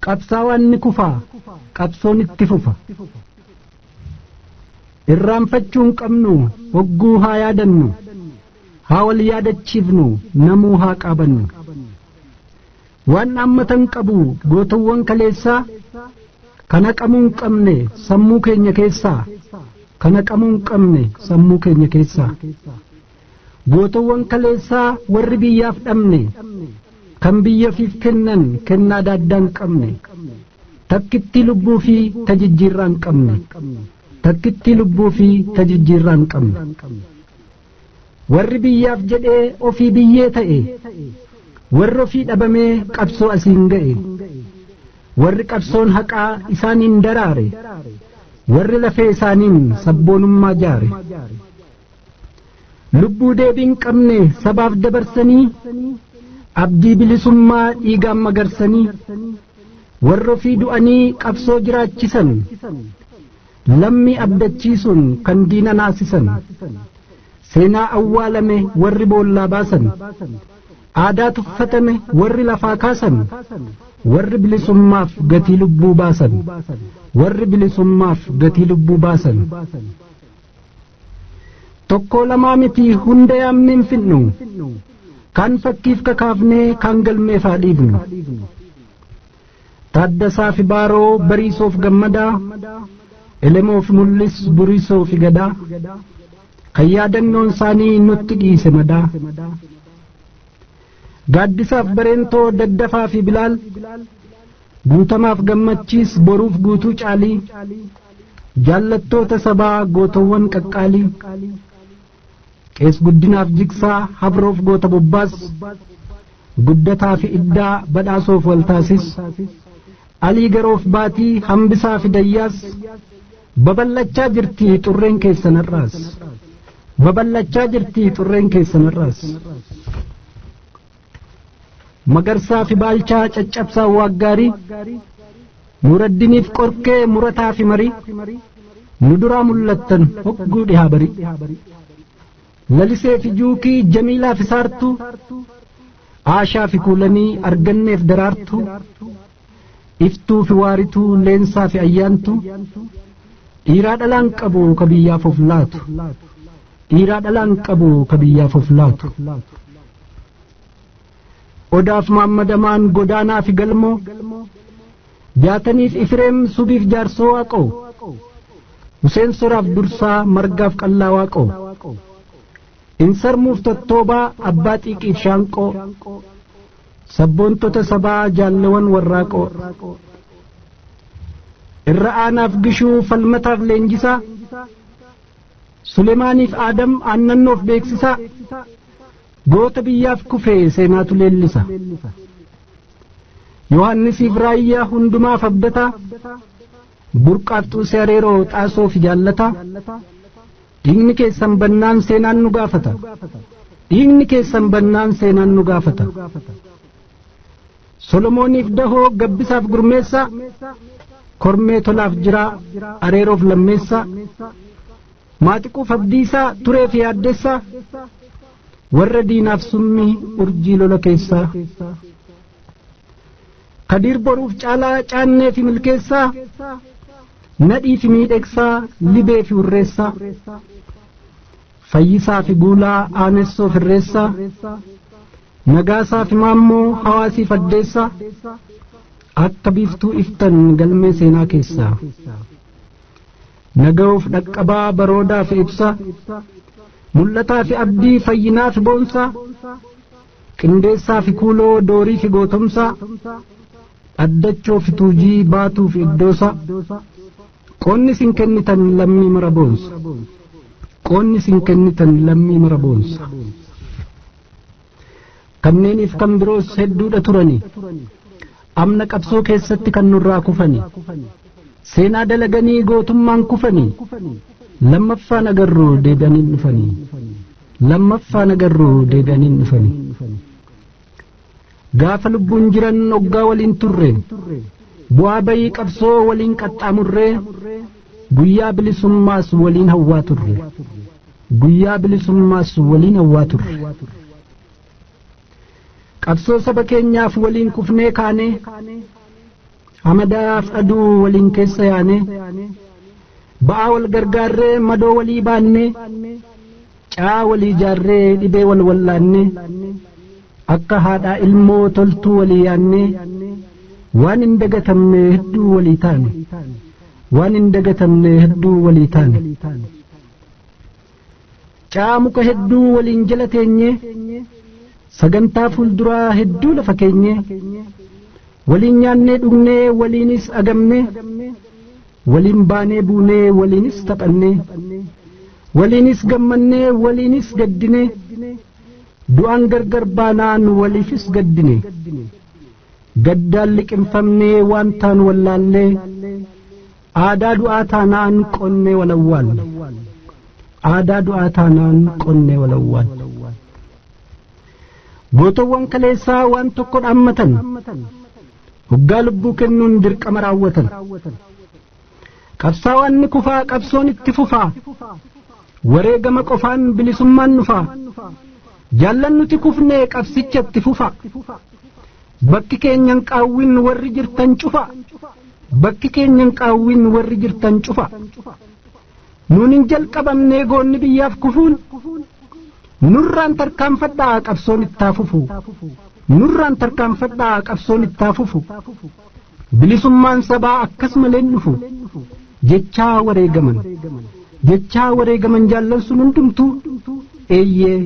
qabsaawwan ni kufa qabsoon itti fufa irraanfachuun qabnu hogguu haa yaadannu haa wal yaadachiifnu namuu haa qabannu waan ammatan qabu gootawwan kaleessaa kana qamuun qabne sammuu keenya keessaa kana qamuun qabne sammuu keenya keessaa gootawwan kaleessaa warri biyyaaf dhabne kan biyyafiif kennan kennaa daaddaan qabne takkitti lubbuu fi tajijjiirraan qabne takkitti lubbuu fi tajijjiirraan qabne warri biyyaaf jedhee ofii biyyee ta'e warri ofii dhabamee qabsoo asiin ga'e warri qabsoon haqaa isaaniin daraare warri lafee isaaniin sabboonummaa jaare lubbuu deebiin qabne sabaaf dabarsanii abdii bilisummaa dhiigaan magarsanii warri ofii du'anii qabsoo jiraachisan lammii abdachiisuun kan diina naasisan seenaa awwaalame warri boollaa baasan aadaa tuffatame warri lafaa kaasan warri bilisummaaf gatii lubbuu baasan warri bilisummaaf gatii lubbuu baasan tokko lamaa miti hunda yaamneen finnu kan fakkiif kakaafnee kan galmeef haa dhiifnu Taaddasaa fi Baaroo Bariisoof Gammadaa Elemoof Mul'is Buriisoof Gadaa kan yaadannoon isaanii nutti dhiise madaa Gaaddisaaf Bareentoo Daddafaa fi Bilaal Guutamaaf Gammachiis Boruuf Guutuu Caalii jaallattoota sabaa gootawwan qaqqaalii Qees Guddinaaf Jigsaa Habroof Goota Bobbaas Guddataa fi Iddaa Badhaasoof Waltaasis Alii Garoof Baatii Hambisaa fi Dayyaas babal'achaa jirti xurreen keessanarraas babal'achaa jirti xurreen keessanarraas Magarsaa fi Baalchaa Caccabsaa Waaggaarii Nuuraddiniif Qorkee Murataa fi Marii nu duraa mul'attan hogguu dhihaa barii Lalisee fi Juukii Jamiilaa fi Saartuu Aashaa fi Kuulanii Arganneef Daraartuu Iftuu fi Waarituu Leensaa fi Ayyaantuu dhiiraa dhalaan qabu ka biyyaaf of laatu dhiiraa dhalaan qabu ka biyyaaf of laatu Odaaf Maammadamaan Godaanaa fi Galmoo Jaataniif Ifreem Subiif Jaarsoo Waaqoo Huseen Soraaf Dursaa Margaaf Qallaa Waaqoo Insarmuuf Tottoobaa Abbaa Xiiqiif Shaanqoo Sabboontota sabaa jaallawan warraaqoo Irra Aanaaf Gishuu Falmataaf Leenjisaa Sulemaaniif Aadam Aannannoof Beeksisaa goota biyyaaf kufee seenaatu leellisa Yohannisiif Raayyaa hundumaaf abdataa Burqaaf Xuusee Areeroo Xaasoof jaallataa dhiigni keessan bannaan seenaan nu gaafata dhiigni keessan bannaan seenaan nu gaafata Solomooniif Dahoo Gabbisaaf Gurmeessaa Kormee Tolaaf Jiraa Areeroof Lammeessaa Maaxiquuf Abdiisaa Tureef Yaaddeessaa warra diinaaf summii urjii lola keessaa Kadiir Boruuf Caalaa Caannee fi Milkeessaa Nadhii fi Miidhegsaa Libee fi Urreessaa Fayyisaa fi Guulaa Aanessoo Firreessaa Nagaasaa fi Maammoo Hawaasiif Addeessaa akka biiftuu iftan galmee seenaa keessaa Naga'uuf Dhaqqabaa Baroodaa fi Ibsaa Mul'ataa fi Abdii Fayyinaa fi Boonsaa Qindeessaa fi Kuuloo Doorii fi Gootomsaa Addachoo fi Tuujii Baatuu fi Iddoosaa qoonni sin kennitan lammii mara boonsa qoonni sin kennitan lammii mara boonsa kanneeniif kan biroos hedduudha turani amna qabsoo keessatti kan nurraa kufani seenaa dalaganii gootummaan kufani lammaffaan agarruu deebi'aniin dhufanii lammaffaan agarruu deebi'aniin dhufanii gaafa lubbuun jiran oggaa waliin turre bu'aa bayii qabsoo waliin qaxxaamurree guyyaa bilisummaas waliin hawwaa turre guyyaa bilisummaas waliin hawwaa turre qabsoo saba keenyaaf waliin kufnee kaanee hamadaaf aduu waliin keessa yaane ba'aa wal gargaarree madoo walii baanne caa walii jaarree dhibee wal wallaanne akka haadhaa ilmoo toltuu walii yaanne waan hin dagatamne hedduu walii taane waan hin dagatamne hedduu walii taane caa muka hedduu waliin jala teenye sagantaa fuulduraa hedduu lafa keenye waliin nyaannee dhugnee waliinis agamne waliin baanee buunee waliinis taphanne waliinis gammannee waliinis gaddine du'aan gargar baanaan waliifis gaddine gaddaan liqimfamnee waan taan wallaallee aadaa du'aa taanaan qonnee walawwaalle aadaa du'aa taanaan qonnee walawwaalle gootowwan kaleessaa waan tokko dhaammatan hoggaa lubbuu kennuun dirqama raawwatan qabsaawaan ni kufaa qabsoon itti fufaa wareegama qofaan bilisummaan nufaa jaallan nuti kufnee qabsicha itti fufaa bakki keenyan qaawwin warri jirtan cufa bakki keenyan qaawwin warri jirtan cufa nuunin jalqabamnee goonni biyyaaf kufuun nurraan tarkaanfadhaa qabsoon ittaa fufu nurraan tarkaanfadhaa qabsoon ittaa fufu bilisummaan sabaa akkasumalee dhufu jechaa wareegaman jaallan sun hundumtuu eeyyee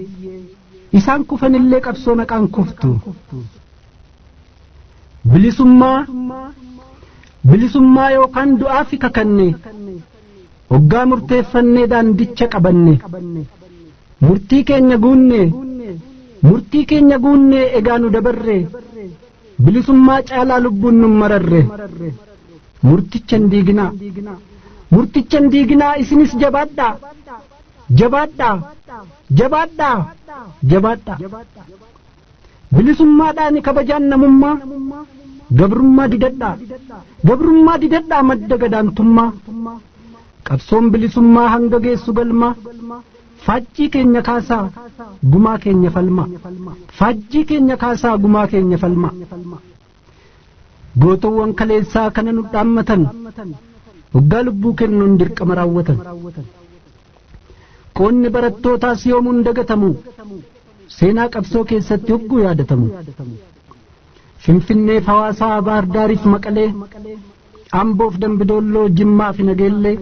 isaan kufanillee qabsoo naqaan kuftu bilisummaa yookaan du'aa fi kakanne hoggaa murteeffannee daandicha qabanne murtii keenya guunne egaa nu dabarre bilisummaa caalaa lubbuun nun mararre murtichan diiginaa isinis jabaadhaa bilisummaadhaan kabajaan namummaa gabrummaa didadhaa madda gadaantummaa qabsoon bilisummaa hanga geessu galma faajjii keenya kaasaa gumaa keenya falma faajjii keenya kaasaa gumaa keenya falma gootowwan kaleessaa kana nu dhaammatan hoggaa lubbuu kennuun dirqama raawwatan qoonni barattootaas yoomuun dagatamu seenaa qabsoo keessatti hogguu yaadatamu finfinnee hawaasaa baardaariif maqalee amboof dambidolloo jimmaa fi nageellee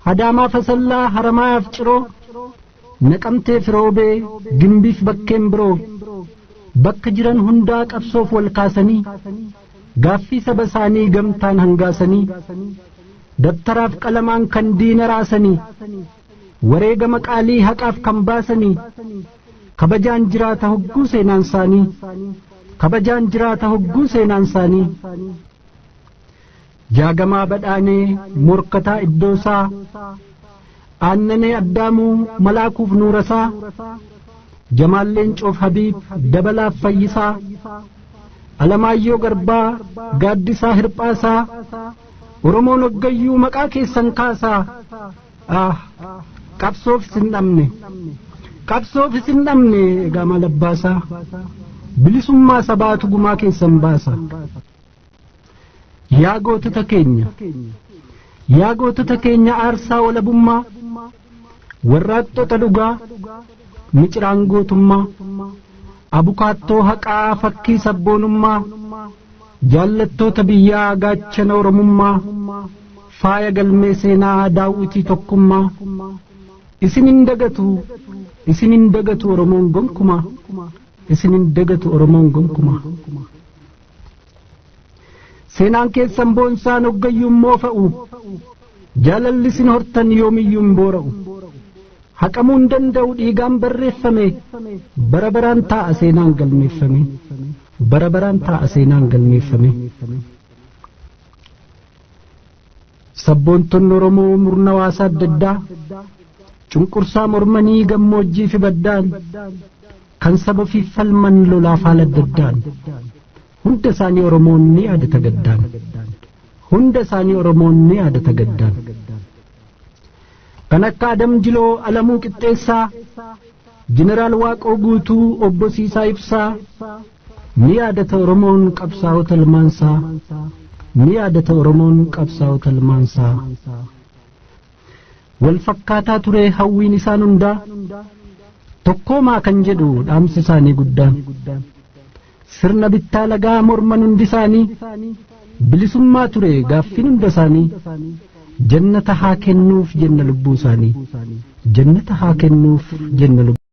hadaamaa fasallaa haramaaf ciroo naqamtee firoobee gimbiif bakkeen biroo bakka jiran hundaa qabsoof wal kaasanii gaaffii saba isaanii gamtaan hangaasanii dabtaraaf qalamaan kan diina raasanii wareegama qaalii haqaaf kan baasanii kabajaan jiraata hogguu seenaan isaanii jaagamaa badhaanee morkataa iddoosaa aannanee addaamuu malaakuuf nuurasaa jamaalleen coof habiib dabalaaf fayyisaa alamaayyoo garbaa gaaddisaa hirphaasaa oromoon hoggayyuu maqaa keessan kaasaa qabsoof isin dhabne egaa malabbaasaa bilisummaa sabaatu gumaa keessan baasa yaa gootota keenya aarsaa walabummaa warraaqxota dhugaa miciraan gootummaa abukaattoo haqaa fakkii sabboonummaa jaallattoota biyyaa gaachana oromummaa faaya galmee seenaa daawwitii tokkummaa isin hin dagatu oromoon gonkumaa seenaan keessan boonsaan hoggayyuun moofa'u jaalallisin hortan yoomiyyuun boora'u haqamuu hin danda'u dhiigaan barreeffame bara baraan taa'a seenaan galmeeffame sabboontonni oromoo murna waasaa adda addaa cunqursaa mormanii gammoojjii fi baddaan kan saba fi falman lolaaf haala adda addaan hunda isaanii oromoon ni yaadata gaddaan kan akka Adam Jiloo Alamuu Qixxeessaa Jeneraal Waaqoo Guutuu Obbo Siisaa Ibsaa ni yaadata oromoon qabsaa'ota ilmaansaa ni yaadata Oromoon qabsaa'u talmaansaa. Wal fakkaataa ture hawwiin isaan hundaa tokkoomaa kan jedhu dhaamsi isaanii guddaan. Sirna bittaa lagaa morman hundi isaanii bilisummaa ture gaaffiin hunda isaanii. Jannata haa kennuuf jenna lubbuu isaanii. Jannata haa kennuuf jenna lubbuu